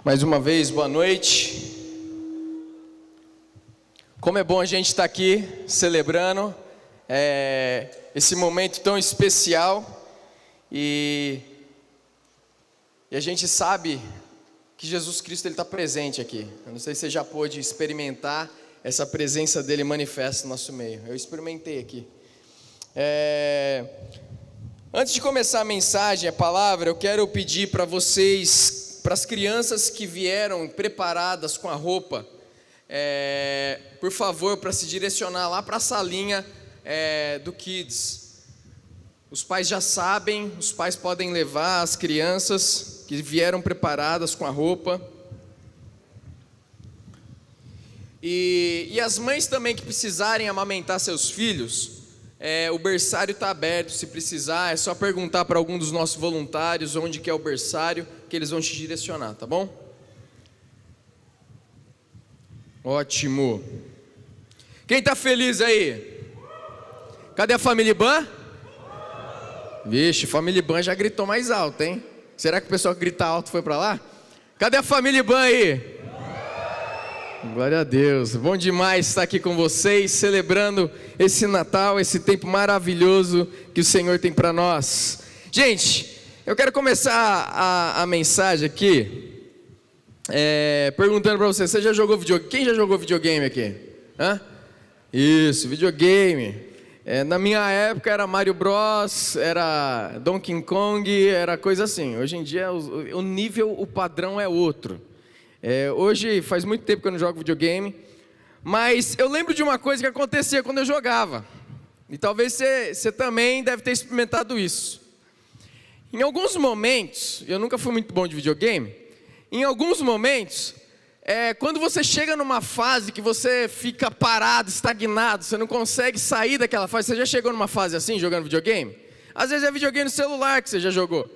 Mais uma vez, boa noite. Como é bom a gente estar aqui celebrando esse momento tão especial e a gente sabe que Jesus Cristo está presente aqui. Eu não sei se você já pôde experimentar essa presença dele manifesta no nosso meio. Eu experimentei aqui. Antes de começar a mensagem, a palavra, eu quero pedir para vocês, para as crianças que vieram preparadas com a roupa, por favor, para se direcionar lá para a salinha do Kids. Os pais já sabem, os pais podem levar as crianças que vieram preparadas com a roupa. E as mães também que precisarem amamentar seus filhos, o berçário está aberto, se precisar, é só perguntar para algum dos nossos voluntários onde que é o berçário, que eles vão te direcionar, tá bom? Ótimo. Quem está feliz aí? Cadê a família Ban? Vixe, família Ban já gritou mais alto, hein? Será que o pessoal que grita alto foi para lá? Cadê a família Ban aí? Glória a Deus, bom demais estar aqui com vocês, celebrando esse Natal, esse tempo maravilhoso que o Senhor tem para nós. Gente, eu quero começar a mensagem aqui, perguntando para você já jogou videogame? Quem já jogou videogame aqui? Hã? Isso, videogame. Na minha época era Mario Bros, era Donkey Kong, era coisa assim. Hoje em dia o nível, o padrão é outro. Hoje faz muito tempo que eu não jogo videogame, mas eu lembro de uma coisa que acontecia quando eu jogava, e talvez você também deve ter experimentado isso. Em alguns momentos, eu nunca fui muito bom de videogame, em alguns momentos, quando você chega numa fase que você fica parado, estagnado, você não consegue sair daquela fase. Você já chegou numa fase assim, jogando videogame? Às vezes é videogame no celular que você já jogou.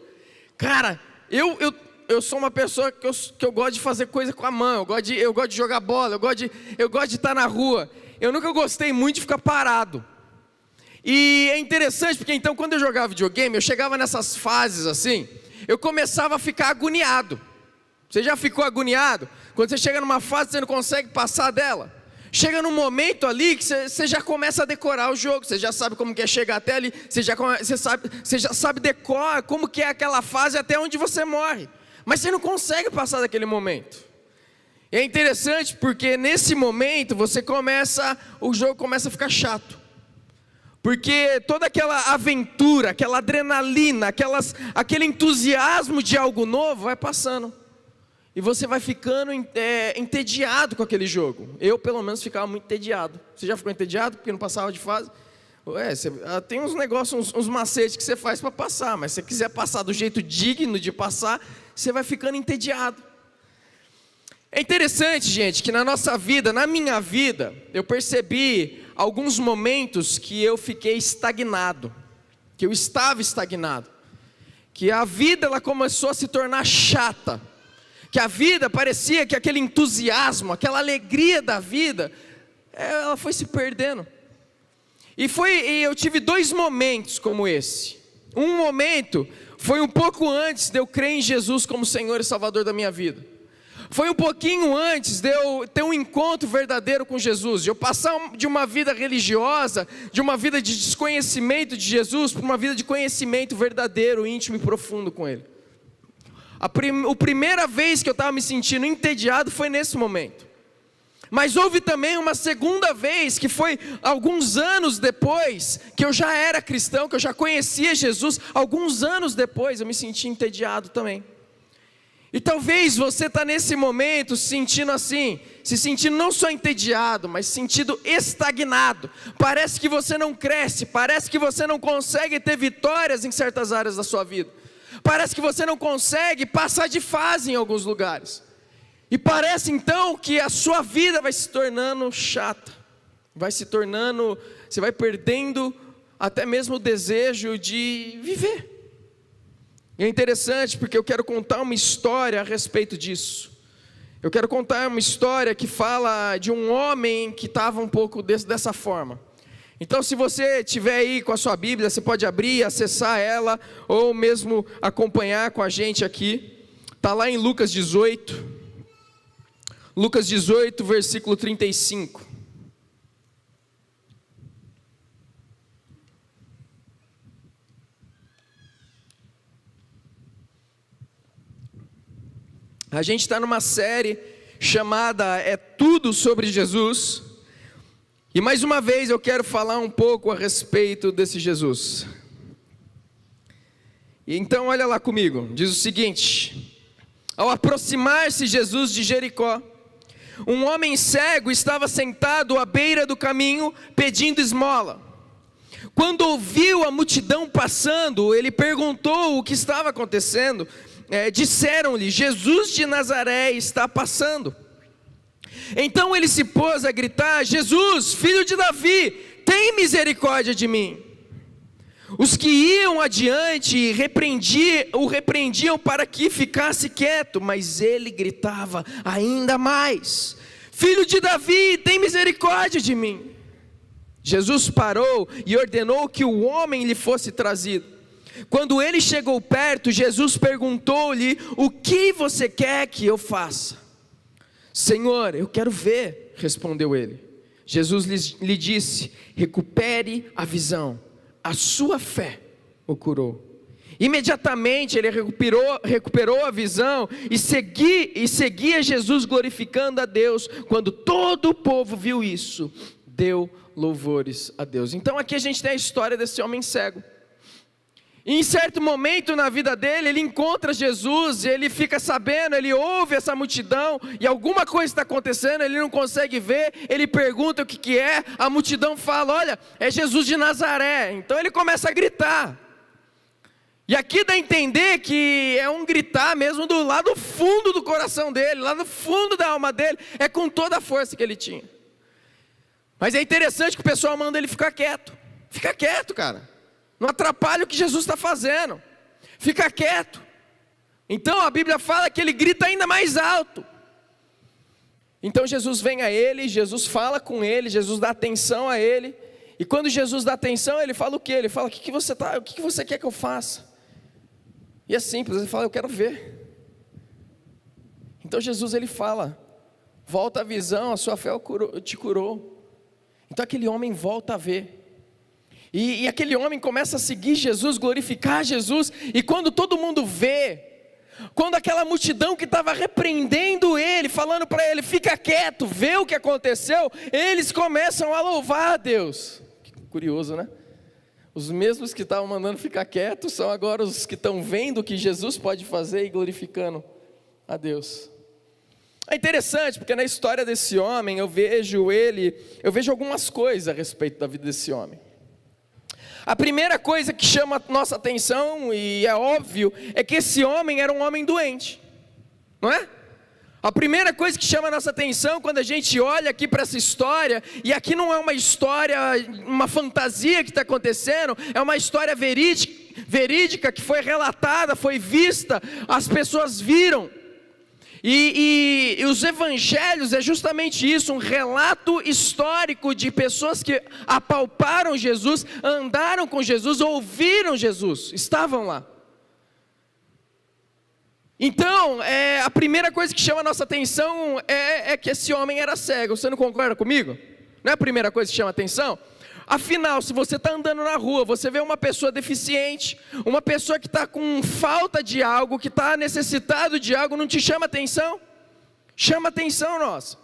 Cara, eu sou uma pessoa que eu gosto de fazer coisa com a mão, eu gosto de jogar bola, eu gosto de estar na rua. Eu nunca gostei muito de ficar parado. E é interessante porque então quando eu jogava videogame, eu chegava nessas fases assim, eu começava a ficar agoniado. Você já ficou agoniado? Quando você chega numa fase, você não consegue passar dela. Chega num momento ali que você já começa a decorar o jogo, você já sabe como que é chegar até ali, você já sabe decorar como que é aquela fase até onde você morre. Mas você não consegue passar daquele momento. E é interessante porque nesse momento o jogo começa a ficar chato. Porque toda aquela aventura, aquela adrenalina, aquele entusiasmo de algo novo vai passando. E você vai ficando entediado com aquele jogo. Eu pelo menos ficava muito entediado. Você já ficou entediado porque não passava de fase? Tem uns negócios, uns macetes que você faz para passar, mas se você quiser passar do jeito digno de passar, você vai ficando entediado. É interessante, gente, que na nossa vida, na minha vida, eu percebi alguns momentos que eu fiquei estagnado, que eu estava estagnado, que a vida ela começou a se tornar chata, que a vida parecia que aquele entusiasmo, aquela alegria da vida, ela foi se perdendo. E eu tive dois momentos como esse. Um momento foi um pouco antes de eu crer em Jesus como Senhor e Salvador da minha vida. Foi um pouquinho antes de eu ter um encontro verdadeiro com Jesus, de eu passar de uma vida religiosa, de uma vida de desconhecimento de Jesus, para uma vida de conhecimento verdadeiro, íntimo e profundo com Ele. A primeira vez que eu estava me sentindo entediado foi nesse momento. Mas houve também uma segunda vez, que foi alguns anos depois, que eu já era cristão, que eu já conhecia Jesus, alguns anos depois eu me senti entediado também. E talvez você está nesse momento se sentindo assim, se sentindo não só entediado, mas se sentindo estagnado. Parece que você não cresce, parece que você não consegue ter vitórias em certas áreas da sua vida. Parece que você não consegue passar de fase em alguns lugares. E parece então que a sua vida vai se tornando chata, você vai perdendo até mesmo o desejo de viver. E é interessante porque eu quero contar uma história a respeito disso. Eu quero contar uma história que fala de um homem que estava um pouco dessa forma. Então, se você estiver aí com a sua Bíblia, você pode abrir, acessar ela, ou mesmo acompanhar com a gente aqui. Está lá em Lucas 18. Lucas 18, versículo 35. A gente está numa série chamada É Tudo Sobre Jesus. E mais uma vez eu quero falar um pouco a respeito desse Jesus. Então olha lá comigo, diz o seguinte: ao aproximar-se Jesus de Jericó, um homem cego estava sentado à beira do caminho pedindo esmola. Quando ouviu a multidão passando, ele perguntou o que estava acontecendo. Disseram-lhe: Jesus de Nazaré está passando. Então ele se pôs a gritar: Jesus, filho de Davi, tem misericórdia de mim. Os que iam adiante o repreendiam para que ficasse quieto, mas ele gritava ainda mais: Filho de Davi, tem misericórdia de mim. Jesus parou e ordenou que o homem lhe fosse trazido. Quando ele chegou perto, Jesus perguntou-lhe: o que você quer que eu faça? Senhor, eu quero ver, respondeu ele. Jesus lhe disse: recupere a visão, a sua fé o curou. Imediatamente ele recuperou a visão e seguia Jesus glorificando a Deus. Quando todo o povo viu isso, deu louvores a Deus. Então aqui a gente tem a história desse homem cego. E em certo momento na vida dele, ele encontra Jesus, e ele fica sabendo, ele ouve essa multidão, e alguma coisa está acontecendo, ele não consegue ver, ele pergunta o que é, a multidão fala: olha, é Jesus de Nazaré. Então ele começa a gritar, e aqui dá a entender que é um gritar mesmo do lado fundo do coração dele, lá no fundo da alma dele, é com toda a força que ele tinha. Mas é interessante que o pessoal manda ele ficar quieto. Fica quieto, cara. Não atrapalha o que Jesus está fazendo. Fica quieto. Então a Bíblia fala que ele grita ainda mais alto. Então Jesus vem a ele, Jesus fala com ele, Jesus dá atenção a ele. E quando Jesus dá atenção, ele fala o quê? Ele fala: o que você quer que eu faça? E é simples, ele fala: eu quero ver. Então Jesus ele fala: volta a visão, a sua fé te curou. Então aquele homem volta a ver. E aquele homem começa a seguir Jesus, glorificar Jesus. E quando todo mundo vê, quando aquela multidão que estava repreendendo ele, falando para ele: fica quieto, vê o que aconteceu, eles começam a louvar a Deus. Que curioso, né? Os mesmos que estavam mandando ficar quieto são agora os que estão vendo o que Jesus pode fazer e glorificando a Deus. É interessante porque na história desse homem eu vejo algumas coisas a respeito da vida desse homem. A primeira coisa que chama a nossa atenção, e é óbvio, é que esse homem era um homem doente, não é? A primeira coisa que chama a nossa atenção quando a gente olha aqui para essa história, e aqui não é uma história, uma fantasia que está acontecendo, é uma história verídica que foi relatada, foi vista, as pessoas viram. E os evangelhos é justamente isso, um relato histórico de pessoas que apalparam Jesus, andaram com Jesus, ouviram Jesus, estavam lá. Então, a primeira coisa que chama a nossa atenção é que esse homem era cego. Você não concorda comigo? Não é a primeira coisa que chama a atenção? Afinal, se você está andando na rua, você vê uma pessoa deficiente, uma pessoa que está com falta de algo, que está necessitado de algo, não te chama atenção? Chama atenção nossa.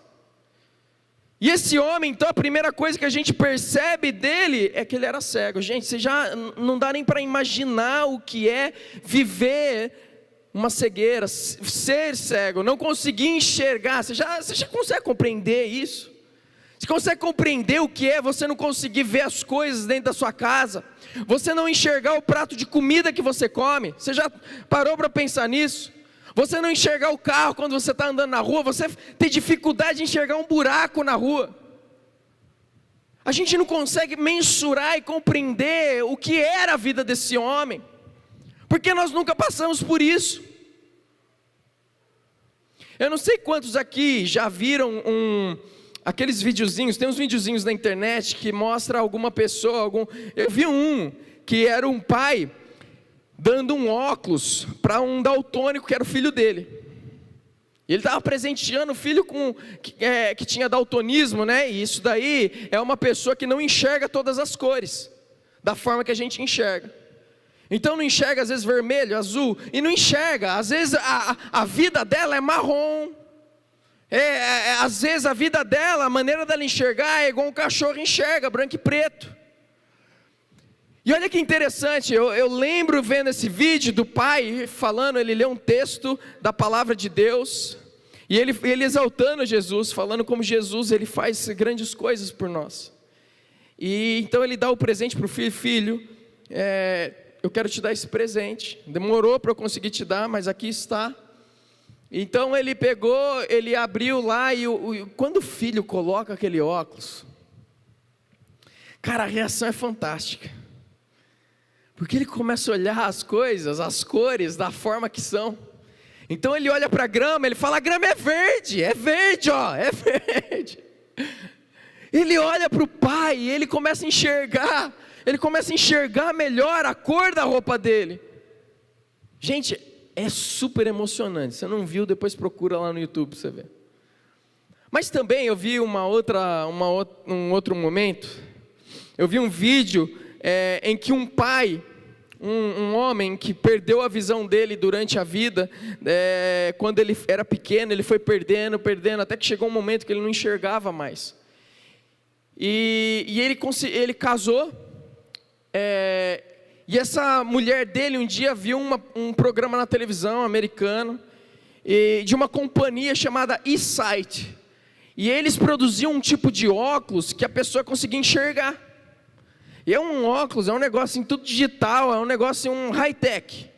E esse homem, então, a primeira coisa que a gente percebe dele é que ele era cego. Gente, você já não dá nem para imaginar o que é viver uma cegueira, ser cego, não conseguir enxergar. Você já consegue compreender isso? Você consegue compreender o que é você não conseguir ver as coisas dentro da sua casa? Você não enxergar o prato de comida que você come? Você já parou para pensar nisso? Você não enxergar o carro quando você está andando na rua? Você tem dificuldade de enxergar um buraco na rua? A gente não consegue mensurar e compreender o que era a vida desse homem, porque nós nunca passamos por isso. Eu não sei quantos aqui já viram aqueles videozinhos, tem uns videozinhos na internet que mostra alguma pessoa, eu vi um que era um pai dando um óculos para um daltônico que era o filho dele. E ele estava presenteando o filho que tinha daltonismo, né? E isso daí é uma pessoa que não enxerga todas as cores, da forma que a gente enxerga. Então não enxerga às vezes vermelho, azul, e não enxerga, às vezes a vida dela é marrom. Às vezes a vida dela, a maneira dela enxergar é igual um cachorro enxerga, branco e preto. E olha que interessante, eu lembro vendo esse vídeo do pai falando, ele lê um texto da palavra de Deus, e ele exaltando Jesus, falando como Jesus ele faz grandes coisas por nós. E então ele dá o presente para o filho, eu quero te dar esse presente, demorou para eu conseguir te dar, mas aqui está. Então ele pegou, ele abriu lá, e quando o filho coloca aquele óculos, cara, a reação é fantástica. Porque ele começa a olhar as coisas, as cores, da forma que são. Então ele olha para a grama, ele fala, a grama é verde, ó, é verde. Ele olha para o pai, e ele começa a enxergar melhor a cor da roupa dele. Gente, é super emocionante, você não viu, depois procura lá no YouTube para você ver. Mas também eu vi um outro momento, eu vi um vídeo em que um pai, um homem que perdeu a visão dele durante a vida, quando ele era pequeno, ele foi perdendo, até que chegou um momento que ele não enxergava mais. E ele casou, e essa mulher dele um dia viu um programa na televisão americano, de uma companhia chamada eSight, e eles produziam um tipo de óculos que a pessoa conseguia enxergar. E é um óculos, é um negócio assim, tudo digital, é um negócio assim, um high-tech.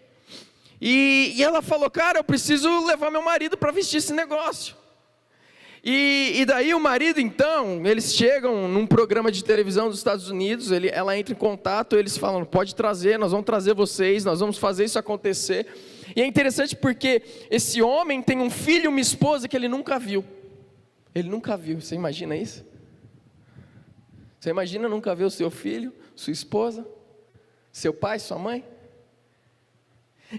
E ela falou, cara, eu preciso levar meu marido para vestir esse negócio. E daí o marido então, eles chegam num programa de televisão dos Estados Unidos, ela entra em contato, eles falam, pode trazer, nós vamos trazer vocês, nós vamos fazer isso acontecer. E é interessante porque esse homem tem um filho e uma esposa que ele nunca viu. Ele nunca viu, você imagina isso? Você imagina nunca ver o seu filho, sua esposa, seu pai, sua mãe?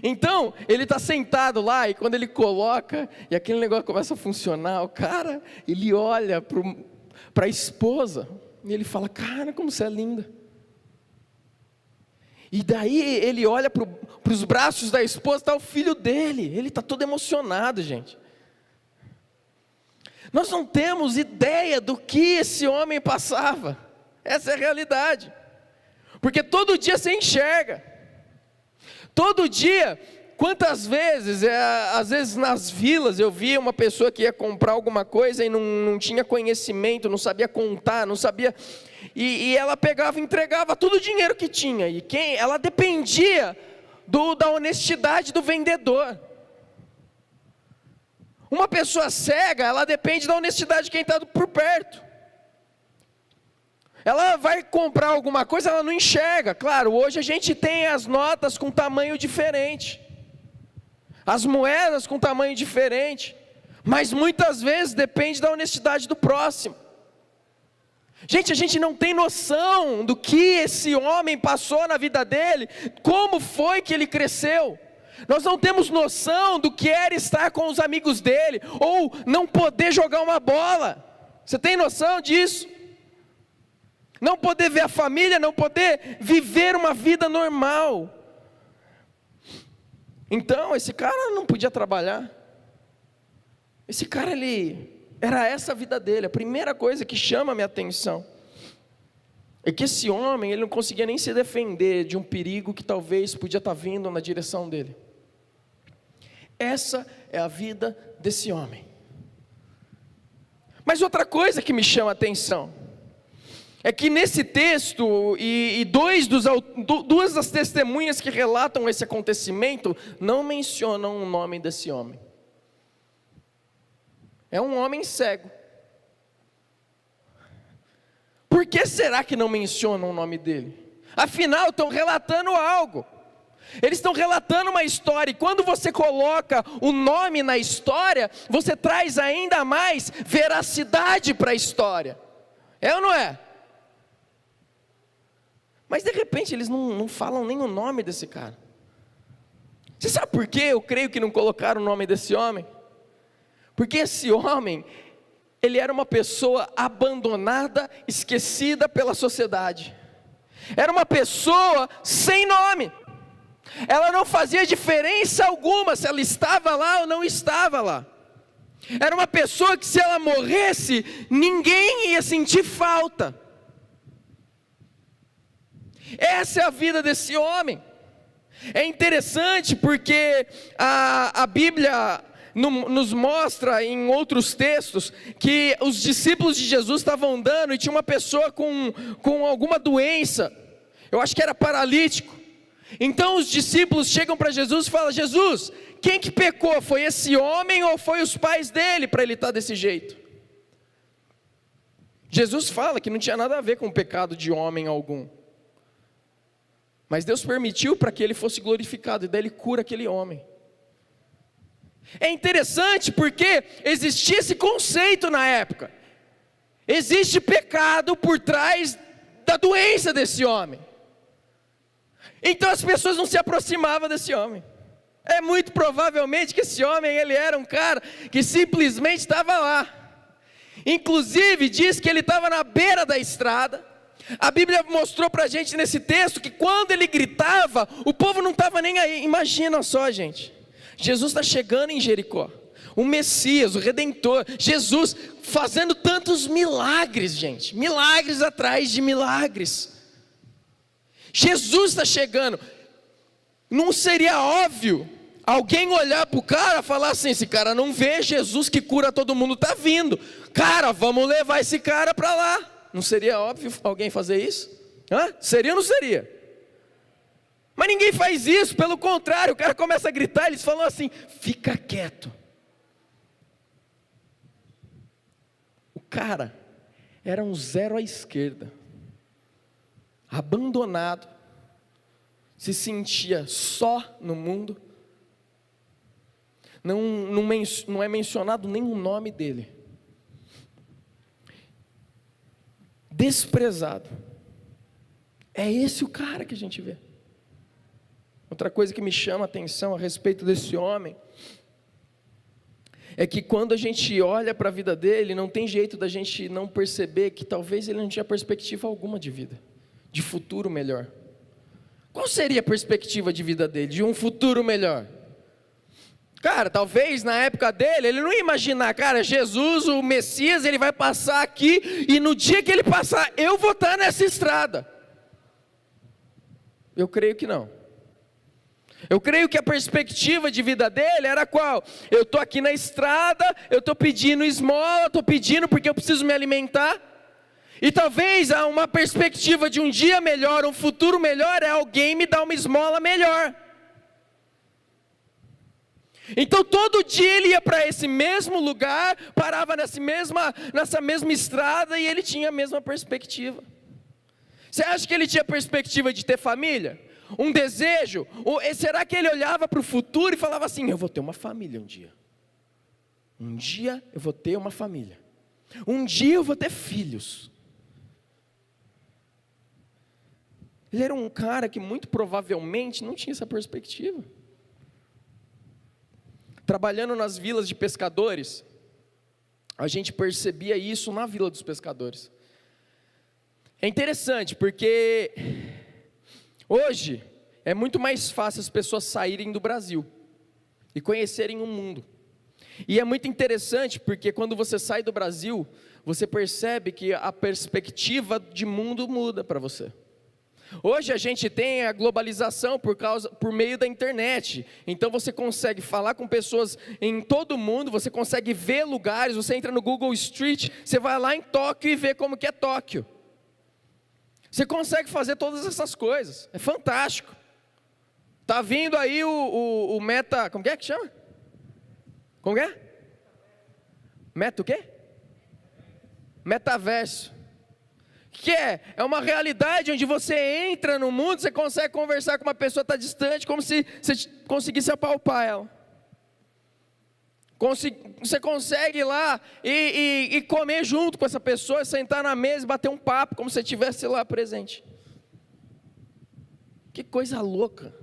Então, ele está sentado lá, e quando ele coloca, e aquele negócio começa a funcionar, o cara, ele olha para a esposa, e ele fala, cara, como você é linda. E daí ele olha para os braços da esposa, está o filho dele, ele está todo emocionado, gente. Nós não temos ideia do que esse homem passava. Essa é a realidade, porque todo dia você enxerga, todo dia, quantas vezes, às vezes nas vilas eu via uma pessoa que ia comprar alguma coisa e não tinha conhecimento, não sabia contar, não sabia, e ela pegava e entregava todo o dinheiro que tinha, e ela dependia da honestidade do vendedor. Uma pessoa cega, ela depende da honestidade de quem está por perto. Ela vai comprar alguma coisa, ela não enxerga. Claro, hoje a gente tem as notas com tamanho diferente, as moedas com tamanho diferente, mas muitas vezes depende da honestidade do próximo. Gente, a gente não tem noção do que esse homem passou na vida dele, como foi que ele cresceu. Nós não temos noção do que era estar com os amigos dele, ou não poder jogar uma bola. Você tem noção disso? Não poder ver a família, não poder viver uma vida normal. Então, esse cara não podia trabalhar. Esse cara, era essa a vida dele. A primeira coisa que chama a minha atenção é que esse homem, ele não conseguia nem se defender de um perigo que talvez podia estar vindo na direção dele. Essa é a vida desse homem. Mas outra coisa que me chama a atenção é que nesse texto, duas das testemunhas que relatam esse acontecimento, não mencionam o nome desse homem. É um homem cego. Por que será que não mencionam o nome dele? Afinal, estão relatando algo. Eles estão relatando uma história, e quando você coloca o nome na história, você traz ainda mais veracidade para a história. É ou não é? Mas de repente eles não falam nem o nome desse cara. Você sabe por quê? Eu creio que não colocaram o nome desse homem. Porque esse homem, ele era uma pessoa abandonada, esquecida pela sociedade. Era uma pessoa sem nome. Ela não fazia diferença alguma se ela estava lá ou não estava lá. Era uma pessoa que, se ela morresse, ninguém ia sentir falta. Essa é a vida desse homem. É interessante porque a Bíblia nos mostra em outros textos que os discípulos de Jesus estavam andando e tinha uma pessoa com alguma doença. Eu acho que era paralítico. Então os discípulos chegam para Jesus e falam: Jesus, quem que pecou? Foi esse homem ou foi os pais dele para ele estar desse jeito? Jesus fala que não tinha nada a ver com o pecado de homem algum. Mas Deus permitiu para que ele fosse glorificado, e daí ele cura aquele homem. É interessante porque existia esse conceito na época. Existe pecado por trás da doença desse homem. Então as pessoas não se aproximavam desse homem. É muito provavelmente que esse homem, ele era um cara que simplesmente estava lá. Inclusive diz que ele estava na beira da estrada. A Bíblia mostrou para a gente nesse texto que quando ele gritava, o povo não estava nem aí. Imagina só, gente, Jesus está chegando em Jericó, o Messias, o Redentor, Jesus fazendo tantos milagres, gente, milagres atrás de milagres. Jesus está chegando. Não seria óbvio alguém olhar para o cara e falar assim: esse cara não vê, Jesus que cura todo mundo está vindo, cara, vamos levar esse cara para lá. Não seria óbvio alguém fazer isso? Seria ou não seria? Mas ninguém faz isso, pelo contrário, o cara começa a gritar, eles falam assim: fica quieto. O cara era um zero à esquerda, abandonado, se sentia só no mundo, não é mencionado nem o nome dele, desprezado. É esse o cara que a gente vê. Outra coisa que me chama a atenção a respeito desse homem é que quando a gente olha para a vida dele, não tem jeito da gente não perceber que talvez ele não tinha perspectiva alguma de vida, de futuro melhor. Qual seria a perspectiva de vida dele, de um futuro melhor? Cara, talvez na época dele, ele não ia imaginar: cara, Jesus, o Messias, ele vai passar aqui, e no dia que ele passar, eu vou estar nessa estrada. Eu creio que não. Eu creio que a perspectiva de vida dele era qual? Eu estou aqui na estrada, eu estou pedindo esmola, estou pedindo porque eu preciso me alimentar. E talvez uma perspectiva de um dia melhor, um futuro melhor, é alguém me dar uma esmola melhor. Então todo dia ele ia para esse mesmo lugar, parava nessa mesma estrada, e ele tinha a mesma perspectiva. Você acha que ele tinha perspectiva de ter família? Um desejo? Ou será que ele olhava para o futuro e falava assim: eu vou ter uma família um dia. Um dia eu vou ter uma família. Um dia eu vou ter filhos. Ele era um cara que muito provavelmente não tinha essa perspectiva. Trabalhando nas vilas de pescadores, a gente percebia isso na vila dos pescadores. É interessante porque hoje é muito mais fácil as pessoas saírem do Brasil e conhecerem o mundo. E é muito interessante porque quando você sai do Brasil, você percebe que a perspectiva de mundo muda para você. Hoje a gente tem a globalização por meio da internet. Então você consegue falar com pessoas em todo o mundo, você consegue ver lugares, você entra no Google Street, você vai lá em Tóquio e vê como que é Tóquio. Você consegue fazer todas essas coisas, é fantástico. Está vindo aí o Meta, como que é que chama? Como que é? Meta o quê? Metaverso. Que é uma realidade onde você entra no mundo, você consegue conversar com uma pessoa que está distante, como se você conseguisse apalpar ela. Você consegue ir lá e comer junto com essa pessoa, sentar na mesa e bater um papo, como se você estivesse lá presente. Que coisa louca.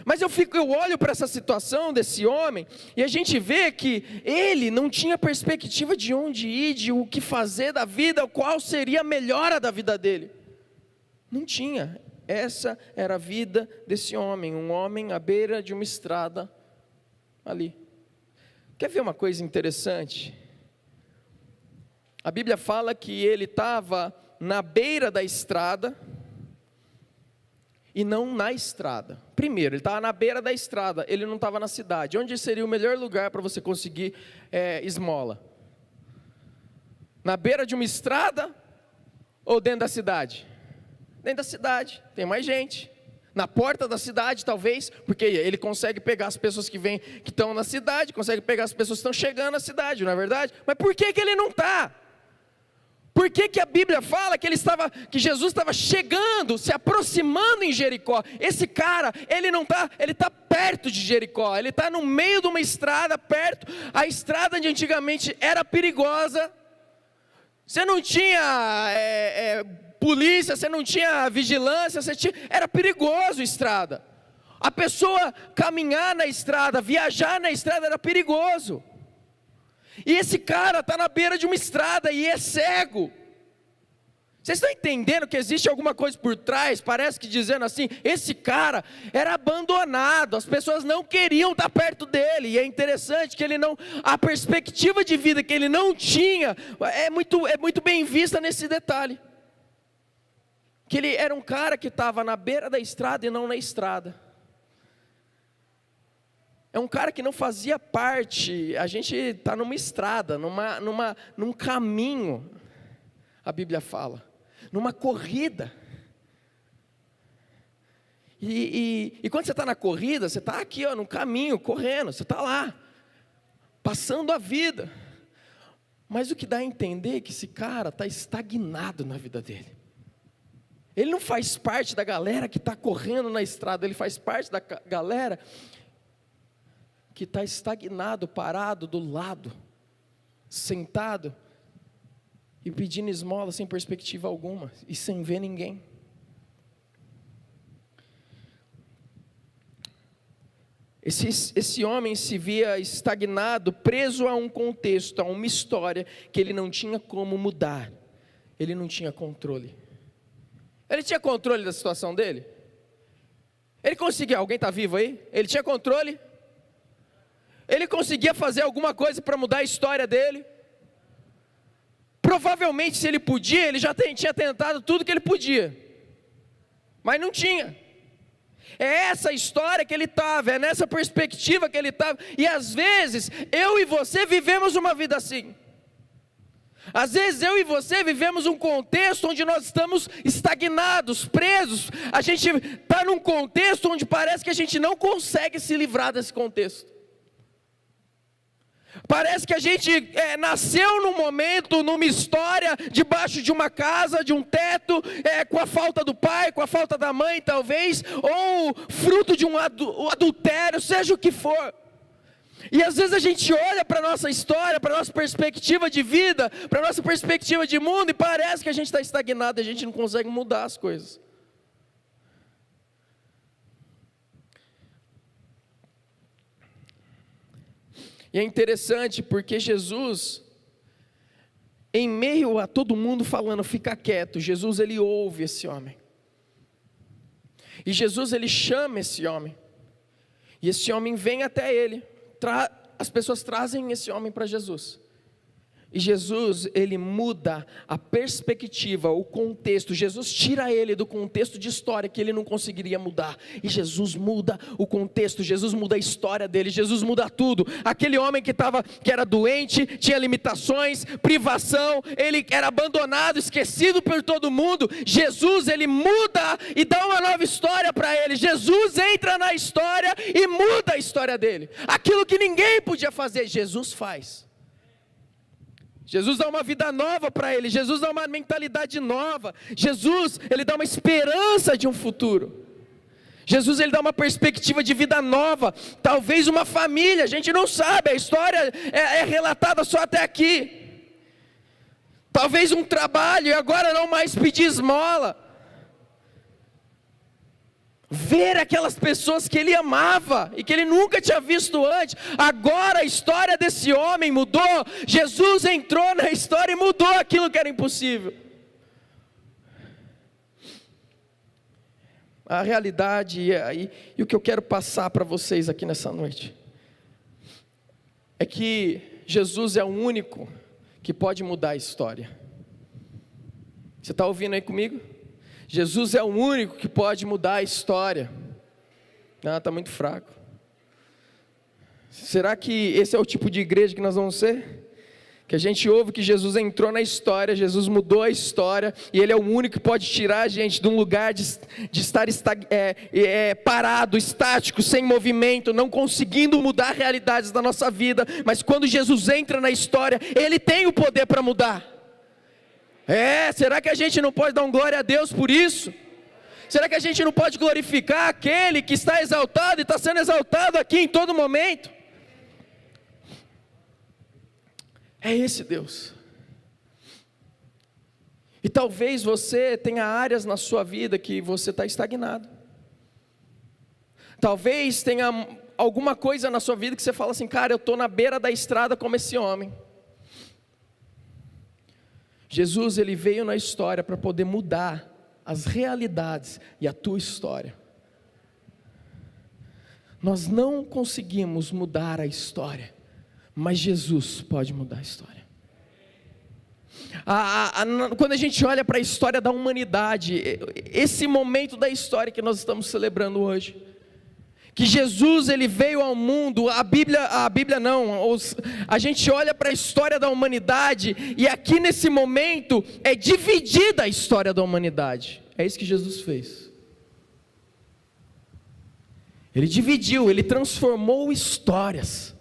Mas eu olho para essa situação desse homem, e a gente vê que ele não tinha perspectiva de onde ir, de o que fazer da vida, qual seria a melhora da vida dele. Não tinha. Essa era a vida desse homem, um homem à beira de uma estrada ali. Quer ver uma coisa interessante? A Bíblia fala que ele estava na beira da estrada, e não na estrada. Primeiro, ele estava na beira da estrada, ele não estava na cidade. Onde seria o melhor lugar para você conseguir esmola? Na beira de uma estrada ou dentro da cidade? Dentro da cidade, tem mais gente. Na porta da cidade, talvez, porque ele consegue pegar as pessoas que estão na cidade, consegue pegar as pessoas que estão chegando na cidade, não é verdade? Mas por que ele não está? Por que a Bíblia fala que Jesus estava chegando, se aproximando em Jericó? Esse cara, ele está perto de Jericó, ele está no meio de uma estrada, perto. A estrada de antigamente era perigosa, você não tinha polícia, você não tinha vigilância, era perigoso a estrada. A pessoa caminhar na estrada, viajar na estrada era perigoso. E esse cara está na beira de uma estrada e é cego. Vocês estão entendendo que existe alguma coisa por trás? Parece que dizendo assim, esse cara era abandonado, as pessoas não queriam estar perto dele. E é interessante que a perspectiva de vida que ele não tinha, é muito bem vista nesse detalhe. Que ele era um cara que estava na beira da estrada e não na estrada. É um cara que não fazia parte, a gente está numa estrada, num caminho, a Bíblia fala, numa corrida. E quando você está na corrida, você está aqui, no caminho, correndo, você está lá, passando a vida. Mas o que dá a entender é que esse cara está estagnado na vida dele. Ele não faz parte da galera que está correndo na estrada, ele faz parte da galera que está estagnado, parado do lado, sentado e pedindo esmola sem perspectiva alguma e sem ver ninguém. Esse homem se via estagnado, preso a um contexto, a uma história que ele não tinha como mudar. Ele não tinha controle. Ele tinha controle da situação dele? Ele conseguia, alguém está vivo aí? Ele tinha controle? Ele conseguia fazer alguma coisa para mudar a história dele? Provavelmente, se ele podia, ele já tinha tentado tudo que ele podia, mas não tinha. É essa história que ele estava, é nessa perspectiva que ele estava. E às vezes, eu e você vivemos uma vida assim. Às vezes eu e você vivemos um contexto onde nós estamos estagnados, presos. A gente está num contexto onde parece que a gente não consegue se livrar desse contexto. Parece que a gente nasceu num momento, numa história, debaixo de uma casa, de um teto, com a falta do pai, com a falta da mãe talvez, ou fruto de um adultério, seja o que for. E às vezes a gente olha para a nossa história, para a nossa perspectiva de vida, para a nossa perspectiva de mundo, e parece que a gente está estagnado, a gente não consegue mudar as coisas. E é interessante porque Jesus, em meio a todo mundo falando, fica quieto, Jesus ele ouve esse homem. E Jesus ele chama esse homem. E esse homem vem até ele. As pessoas trazem esse homem para Jesus. E Jesus, ele muda a perspectiva, o contexto. Jesus tira ele do contexto de história que ele não conseguiria mudar. E Jesus muda o contexto, Jesus muda a história dele, Jesus muda tudo. Aquele homem que era doente, tinha limitações, privação, ele era abandonado, esquecido por todo mundo. Jesus, ele muda e dá uma nova história para ele. Jesus entra na história e muda a história dele. Aquilo que ninguém podia fazer, Jesus faz. Jesus dá uma vida nova para ele, Jesus dá uma mentalidade nova, Jesus, ele dá uma esperança de um futuro, Jesus, ele dá uma perspectiva de vida nova, talvez uma família, a gente não sabe, a história é relatada só até aqui, talvez um trabalho, e agora não mais pedir esmola, ver aquelas pessoas que ele amava e que ele nunca tinha visto antes. Agora a história desse homem mudou. Jesus entrou na história e mudou aquilo que era impossível. A realidade e o que eu quero passar para vocês aqui nessa noite é que Jesus é o único que pode mudar a história. Você está ouvindo aí comigo? Jesus é o único que pode mudar a história. Não, está muito fraco. Será que esse é o tipo de igreja que nós vamos ser? Que a gente ouve que Jesus entrou na história, Jesus mudou a história, e Ele é o único que pode tirar a gente de um lugar de estar parado, estático, sem movimento, não conseguindo mudar realidades da nossa vida, mas quando Jesus entra na história, Ele tem o poder para mudar. Será que a gente não pode dar um glória a Deus por isso? Será que a gente não pode glorificar aquele que está exaltado e está sendo exaltado aqui em todo momento? É esse Deus. E talvez você tenha áreas na sua vida que você está estagnado. Talvez tenha alguma coisa na sua vida que você fala assim, cara, eu estou na beira da estrada como esse homem. Jesus, Ele veio na história para poder mudar as realidades e a tua história. Nós não conseguimos mudar a história, mas Jesus pode mudar a história. Quando a gente olha para a história da humanidade, esse momento da história que nós estamos celebrando hoje, que Jesus ele veio ao mundo, a Bíblia não, a gente olha para a história da humanidade, e aqui nesse momento é dividida a história da humanidade. É isso que Jesus fez. Ele dividiu, Ele transformou histórias.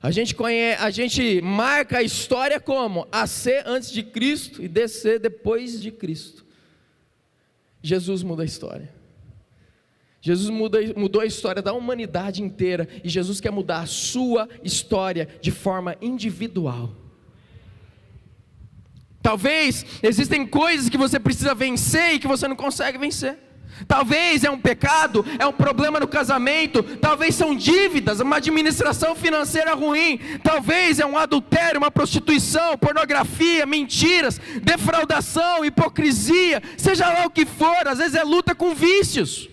A gente marca a história como? AC antes de Cristo e DC depois de Cristo. Jesus muda a história. Jesus mudou a história da humanidade inteira, e Jesus quer mudar a sua história de forma individual. Talvez existem coisas que você precisa vencer e que você não consegue vencer. Talvez é um pecado, é um problema no casamento, talvez são dívidas, uma administração financeira ruim, talvez é um adultério, uma prostituição, pornografia, mentiras, defraudação, hipocrisia, seja lá o que for. Às vezes é luta com vícios,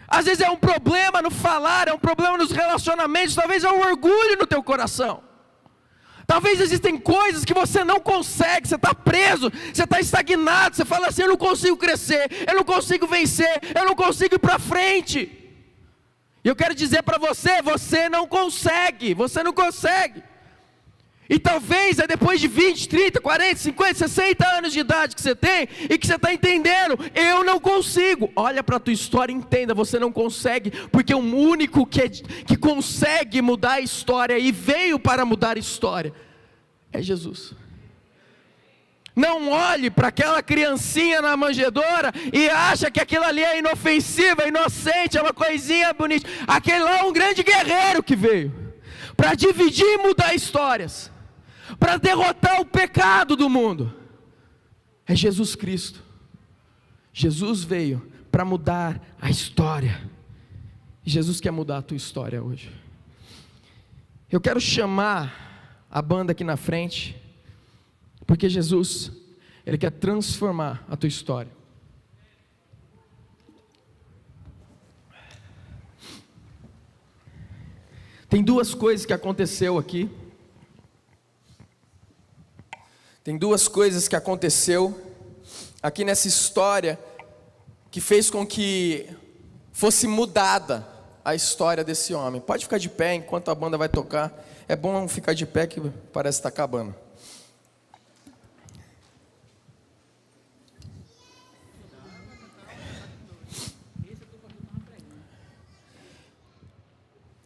às vezes é um problema no falar, é um problema nos relacionamentos, talvez é um orgulho no teu coração. Talvez existem coisas que você não consegue, você está preso, você está estagnado, você fala assim, eu não consigo crescer, eu não consigo vencer, eu não consigo ir para frente. E eu quero dizer para você, você não consegue. E talvez é depois de 20, 30, 40, 50, 60 anos de idade que você tem, e que você está entendendo, eu não consigo. Olha para a tua história e entenda, você não consegue, porque o único que consegue mudar a história, e veio para mudar a história, é Jesus. Não olhe para aquela criancinha na manjedoura e acha que aquilo ali é inofensivo, é inocente, é uma coisinha bonita. Aquele lá é um grande guerreiro que veio para dividir e mudar histórias, para derrotar o pecado do mundo. É Jesus Cristo. Jesus veio para mudar a história. Jesus quer mudar a tua história hoje. Eu quero chamar a banda aqui na frente, porque Jesus, Ele quer transformar a tua história. Tem duas coisas que aconteceu aqui. Tem duas coisas que aconteceu aqui nessa história que fez com que fosse mudada a história desse homem. Pode ficar de pé enquanto a banda vai tocar. É bom ficar de pé que parece estar acabando.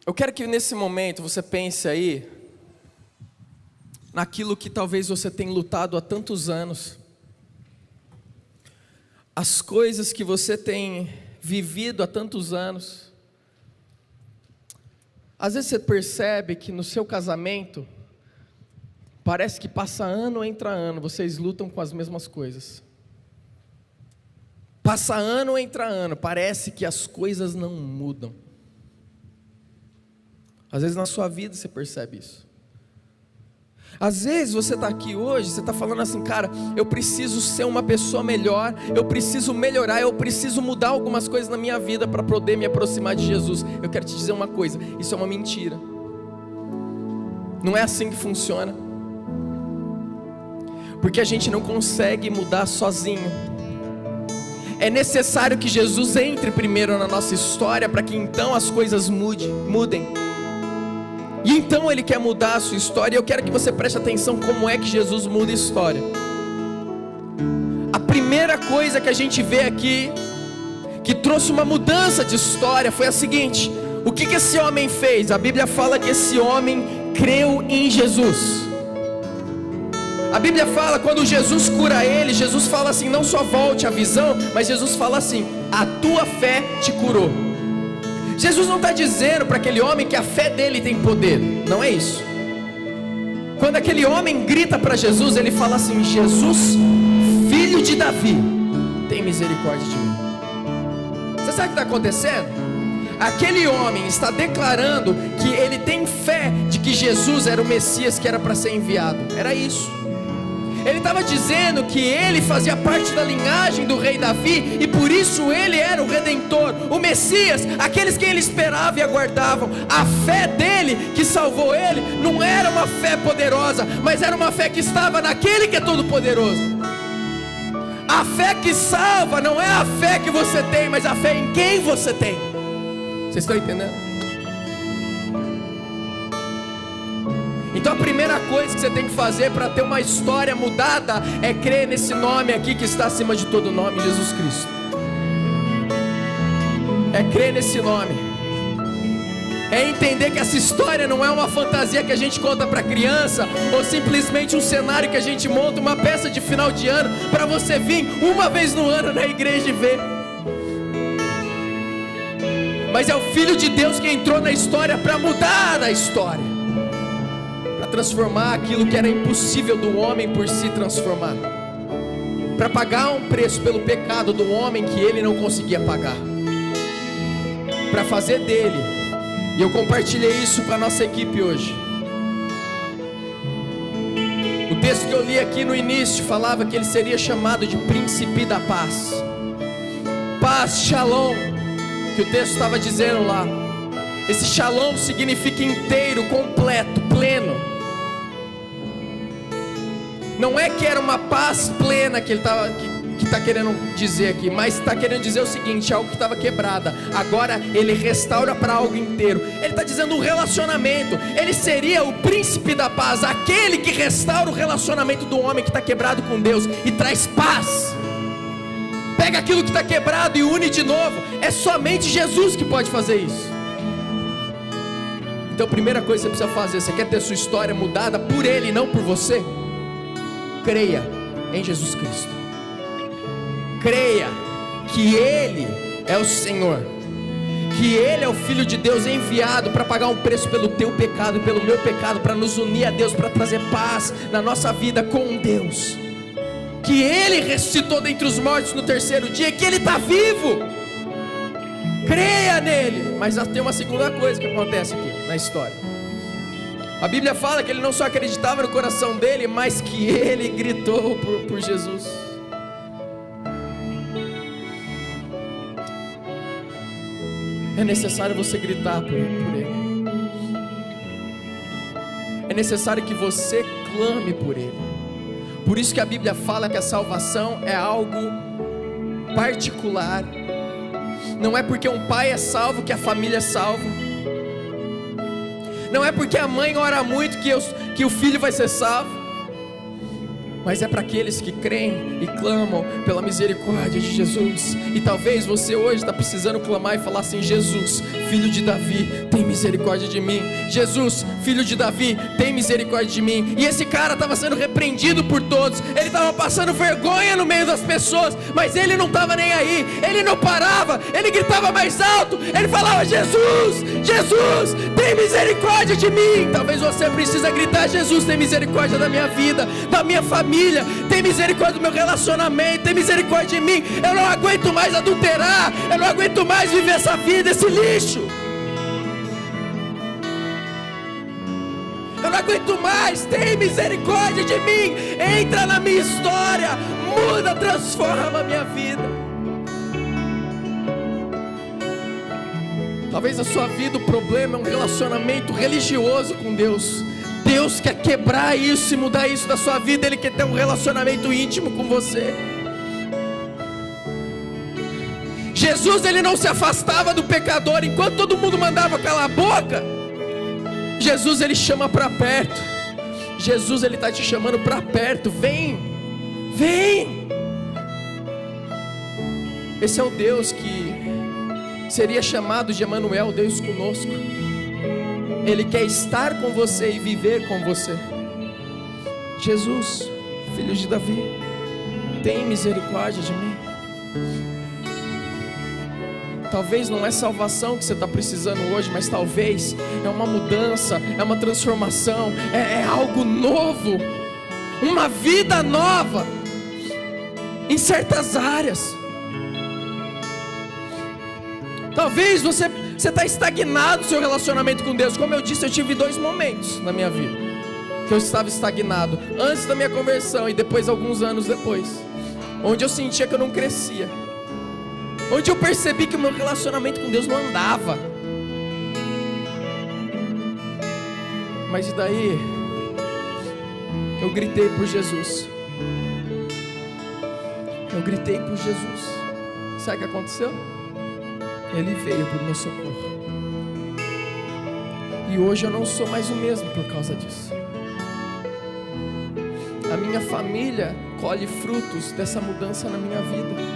Eu quero que nesse momento você pense aí naquilo que talvez você tenha lutado há tantos anos, as coisas que você tem vivido há tantos anos. Às vezes você percebe que no seu casamento, parece que passa ano, entra ano, vocês lutam com as mesmas coisas. Passa ano, entra ano, parece que as coisas não mudam. Às vezes na sua vida você percebe isso. Às vezes você está aqui hoje, você está falando assim, cara, eu preciso ser uma pessoa melhor, eu preciso melhorar, eu preciso mudar algumas coisas na minha vida para poder me aproximar de Jesus. Eu quero te dizer uma coisa, isso é uma mentira. Não é assim que funciona. Porque a gente não consegue mudar sozinho. É necessário que Jesus entre primeiro na nossa história para que então as coisas mudem. E então Ele quer mudar a sua história. E eu quero que você preste atenção como é que Jesus muda a história. A primeira coisa que a gente vê aqui, que trouxe uma mudança de história, foi a seguinte: o que esse homem fez? A Bíblia fala que esse homem creu em Jesus. A Bíblia fala, quando Jesus cura ele, Jesus fala assim, não só volte a visão, mas Jesus fala assim, a tua fé te curou. Jesus não está dizendo para aquele homem que a fé dele tem poder, não é isso. Quando aquele homem grita para Jesus, ele fala assim, Jesus, filho de Davi, tem misericórdia de mim. Você sabe o que está acontecendo? Aquele homem está declarando que ele tem fé de que Jesus era o Messias que era para ser enviado, era isso. Ele estava dizendo que ele fazia parte da linhagem do rei Davi, e por isso ele era o Redentor, o Messias, aqueles que ele esperava e aguardavam. A fé dele, que salvou ele, não era uma fé poderosa, mas era uma fé que estava naquele que é todo poderoso. A fé que salva não é a fé que você tem, mas a fé em quem você tem. Vocês estão entendendo? Então a primeira coisa que você tem que fazer para ter uma história mudada é crer nesse nome aqui que está acima de todo nome, Jesus Cristo. É crer nesse nome. É entender que essa história não é uma fantasia que a gente conta para criança, ou simplesmente um cenário que a gente monta, uma peça de final de ano, para você vir uma vez no ano na igreja e ver. Mas é o Filho de Deus que entrou na história para mudar a história, transformar aquilo que era impossível do homem por si transformar, para pagar um preço pelo pecado do homem que ele não conseguia pagar, para fazer dele, e eu compartilhei isso com a nossa equipe hoje. O texto que eu li aqui no início falava que ele seria chamado de príncipe da paz. Paz, shalom, que o texto estava dizendo lá. Esse shalom significa inteiro, completo, pleno. Não é que era uma paz plena que ele está querendo dizer aqui, mas está querendo dizer o seguinte, algo que estava quebrada, agora ele restaura para algo inteiro. Ele está dizendo um relacionamento. Ele seria o príncipe da paz, aquele que restaura o relacionamento do homem que está quebrado com Deus e traz paz. Pega aquilo que está quebrado e une de novo. É somente Jesus que pode fazer isso. Então a primeira coisa que você precisa fazer, você quer ter sua história mudada por Ele e não por você? Creia em Jesus Cristo. Creia que Ele é o Senhor, que Ele é o Filho de Deus enviado para pagar um preço pelo teu pecado e pelo meu pecado, para nos unir a Deus, para trazer paz na nossa vida com Deus, que Ele ressuscitou dentre os mortos no terceiro dia, que Ele está vivo. Creia nele. Mas tem uma segunda coisa que acontece aqui na história. A Bíblia fala que ele não só acreditava no coração dele, mas que ele gritou por Jesus. É necessário você gritar por ele. É necessário que você clame por ele. Por isso que a Bíblia fala que a salvação é algo particular. Não é porque um pai é salvo que a família é salva. Não é porque a mãe ora muito que o filho vai ser salvo. Mas é para aqueles que creem e clamam pela misericórdia de Jesus. E talvez você hoje está precisando clamar e falar assim: Jesus, filho de Davi, tem misericórdia de mim. Jesus, filho de Davi, tem misericórdia de mim. E esse cara estava sendo repreendido por todos. Ele estava passando vergonha no meio das pessoas, mas ele não estava nem aí. Ele não parava, ele gritava mais alto. Ele falava: Jesus, Jesus, tem misericórdia de mim. Talvez você precisa gritar: Jesus, tem misericórdia da minha vida, da minha família, tem misericórdia do meu relacionamento, tem misericórdia de mim. Eu não aguento mais adulterar, eu não aguento mais viver essa vida, esse lixo. Eu não aguento mais, tem misericórdia de mim. Entra na minha história, muda, transforma a minha vida. Talvez a sua vida, o problema é um relacionamento religioso com Deus. Deus quer quebrar isso e mudar isso da sua vida. Ele quer ter um relacionamento íntimo com você. Jesus, ele não se afastava do pecador enquanto todo mundo mandava calar a boca. Jesus, ele chama para perto. Jesus, ele está te chamando para perto. Vem, vem. Esse é o Deus que seria chamado de Emanuel, Deus conosco. Ele quer estar com você e viver com você. Jesus, filho de Davi, tem misericórdia de mim. Talvez não é salvação que você está precisando hoje, mas talvez é uma mudança, é uma transformação, é algo novo, uma vida nova em certas áreas. Talvez você está estagnado no seu relacionamento com Deus. Como eu disse, eu tive 2 momentos na minha vida que eu estava estagnado: antes da minha conversão e depois, alguns anos depois, onde eu sentia que eu não crescia, onde eu percebi que o meu relacionamento com Deus não andava. Mas e daí? Eu gritei por Jesus. Eu gritei por Jesus. Sabe o que aconteceu? Ele veio para o meu socorro. E hoje eu não sou mais o mesmo por causa disso. A minha família colhe frutos dessa mudança na minha vida.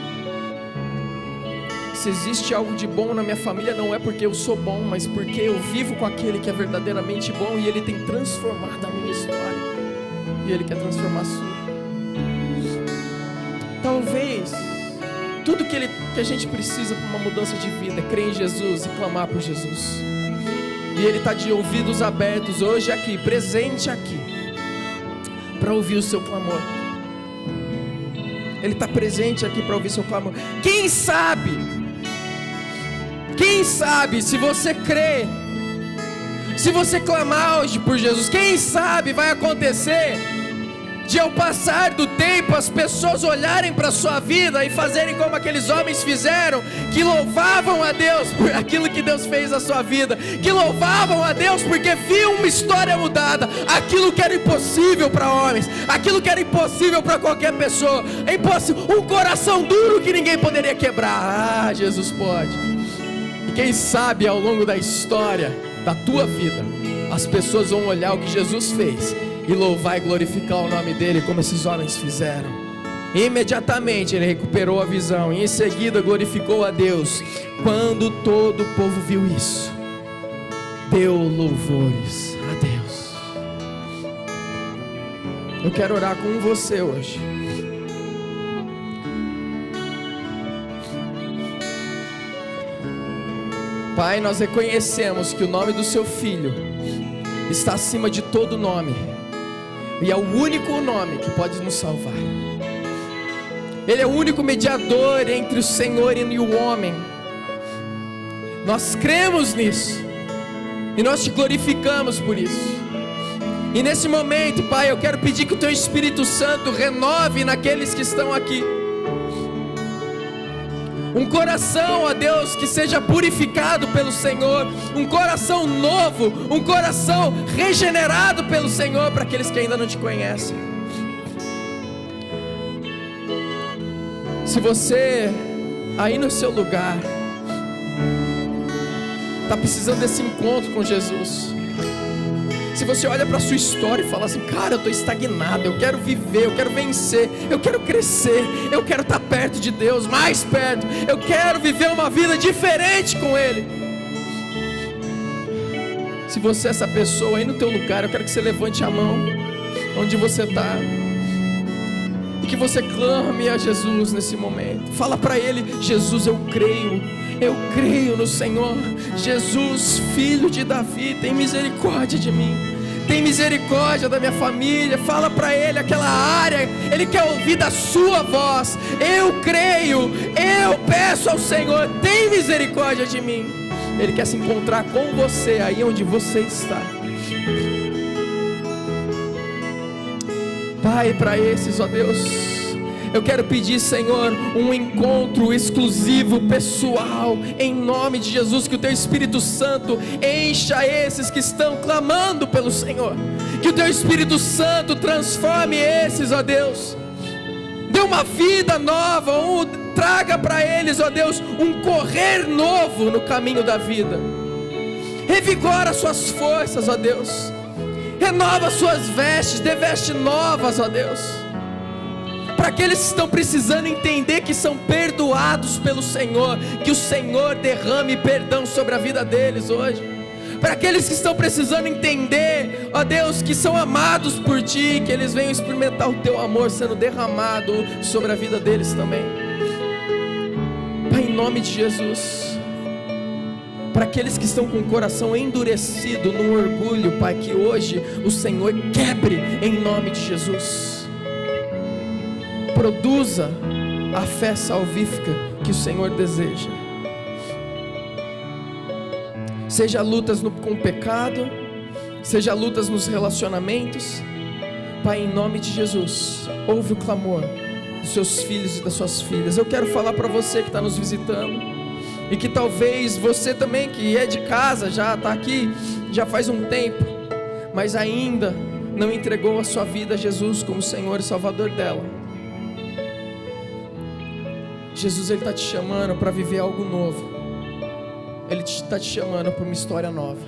Se existe algo de bom na minha família, não é porque eu sou bom, mas porque eu vivo com aquele que é verdadeiramente bom, e ele tem transformado a minha história, e ele quer transformar a sua. Talvez tudo que a gente precisa para uma mudança de vida é crer em Jesus e clamar por Jesus. E ele está de ouvidos abertos hoje aqui, presente aqui, para ouvir o seu clamor. Ele está presente aqui para ouvir o seu clamor. Quem sabe, se você crer, se você clamar hoje por Jesus, quem sabe vai acontecer de, ao passar do tempo, as pessoas olharem para a sua vida e fazerem como aqueles homens fizeram, que louvavam a Deus por aquilo que Deus fez na sua vida, que louvavam a Deus porque viam uma história mudada. Aquilo que era impossível para homens, aquilo que era impossível para qualquer pessoa, é impossível, um coração duro que ninguém poderia quebrar. Jesus pode. E quem sabe ao longo da história da tua vida, as pessoas vão olhar o que Jesus fez e louvar e glorificar o nome dele, como esses homens fizeram. Imediatamente ele recuperou a visão, e em seguida glorificou a Deus. Quando todo o povo viu isso, deu louvores a Deus. Eu quero orar com você hoje. Pai, nós reconhecemos que o nome do seu Filho está acima de todo nome, e é o único nome que pode nos salvar. Ele é o único mediador entre o Senhor e o homem. Nós cremos nisso, e nós te glorificamos por isso. E nesse momento, Pai, eu quero pedir que o teu Espírito Santo renove naqueles que estão aqui um coração, ó Deus, que seja purificado pelo Senhor, um coração novo, um coração regenerado pelo Senhor, para aqueles que ainda não te conhecem. Se você aí no seu lugar está precisando desse encontro com Jesus, se você olha para a sua história e fala assim: cara, eu estou estagnado, eu quero viver, eu quero vencer, eu quero crescer, eu quero estar perto de Deus, mais perto, eu quero viver uma vida diferente com Ele. Se você é essa pessoa aí no teu lugar, eu quero que você levante a mão onde você está, e que você clame a Jesus nesse momento. Fala para Ele: Jesus, eu creio Eu creio no Senhor. Jesus, filho de Davi, tem misericórdia de mim. Tem misericórdia da minha família. Fala para Ele aquela área. Ele quer ouvir da sua voz. Eu creio, eu peço ao Senhor, tem misericórdia de mim. Ele quer se encontrar com você aí onde você está. Pai, para esses, ó Deus, eu quero pedir, Senhor, um encontro exclusivo, pessoal, em nome de Jesus, que o Teu Espírito Santo encha esses que estão clamando pelo Senhor, que o Teu Espírito Santo transforme esses, ó Deus, dê uma vida nova, traga para eles, ó Deus, um correr novo no caminho da vida, revigora suas forças, ó Deus, renova suas vestes, dê vestes novas, ó Deus, para aqueles que estão precisando entender que são perdoados pelo Senhor, que o Senhor derrame perdão sobre a vida deles hoje, para aqueles que estão precisando entender, ó Deus, que são amados por Ti, que eles venham experimentar o Teu amor sendo derramado sobre a vida deles também, Pai, em nome de Jesus. Para aqueles que estão com o coração endurecido no orgulho, Pai, que hoje o Senhor quebre em nome de Jesus. Produza a fé salvífica que o Senhor deseja. Seja lutas com o pecado, seja lutas nos relacionamentos, Pai, em nome de Jesus, ouve o clamor dos seus filhos e das suas filhas. Eu quero falar para você que está nos visitando, e que talvez você também, que é de casa, já está aqui, já faz um tempo, mas ainda não entregou a sua vida a Jesus como Senhor e Salvador dela. Jesus, Ele está te chamando para viver algo novo. Ele está te chamando para uma história nova.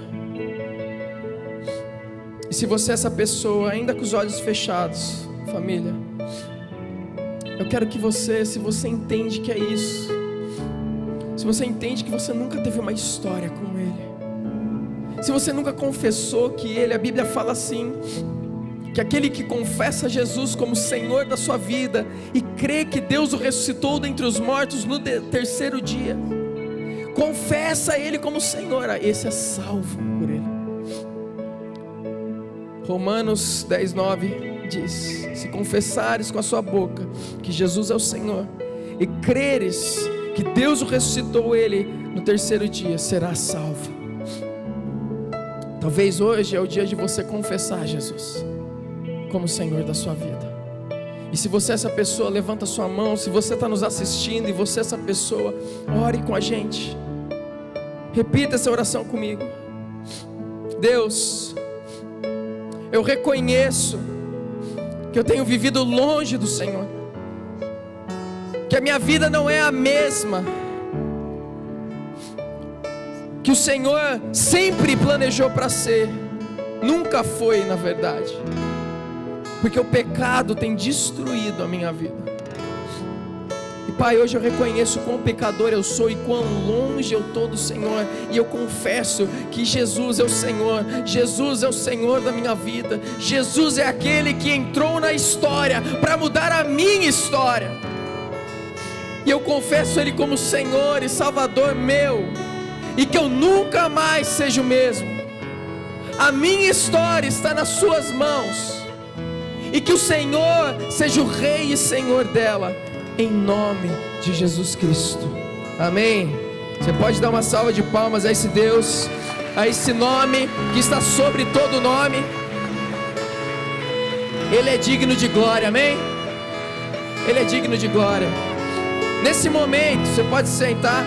E se você é essa pessoa, ainda com os olhos fechados, família, eu quero que você, se você entende que é isso, se você entende que você nunca teve uma história com Ele, se você nunca confessou que Ele, a Bíblia fala assim, que aquele que confessa Jesus como Senhor da sua vida e crê que Deus o ressuscitou dentre os mortos no terceiro dia, confessa Ele como Senhor, esse é salvo por Ele. Romanos 10:9 diz: se confessares com a sua boca que Jesus é o Senhor e creres que Deus o ressuscitou Ele no terceiro dia, será salvo. Talvez hoje é o dia de você confessar Jesus como Senhor da sua vida. E se você é essa pessoa, levanta sua mão. Se você está nos assistindo e você é essa pessoa, ore com a gente. Repita essa oração comigo. Deus, eu reconheço que eu tenho vivido longe do Senhor, que a minha vida não é a mesma que o Senhor sempre planejou para ser. Nunca foi, na verdade, porque o pecado tem destruído a minha vida. E Pai, hoje eu reconheço quão pecador eu sou e quão longe eu estou do Senhor, e eu confesso que Jesus é o Senhor. Jesus é o Senhor da minha vida. Jesus é aquele que entrou na história para mudar a minha história, e eu confesso Ele como Senhor e Salvador meu, e que eu nunca mais seja o mesmo. A minha história está nas suas mãos, e que o Senhor seja o Rei e Senhor dela, em nome de Jesus Cristo, amém. Você pode dar uma salva de palmas a esse Deus, a esse nome que está sobre todo nome. Ele é digno de glória, amém? Ele é digno de glória. Nesse momento, você pode sentar,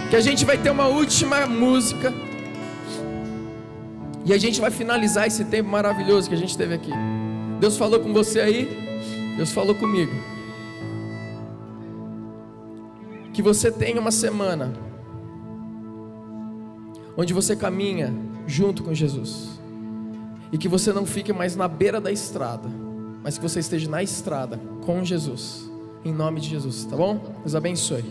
que a gente vai ter uma última música, e a gente vai finalizar esse tempo maravilhoso que a gente teve aqui. Deus falou com você aí? Deus falou comigo. Que você tenha uma semana onde você caminha junto com Jesus, e que você não fique mais na beira da estrada, mas que você esteja na estrada com Jesus, em nome de Jesus, tá bom? Deus abençoe.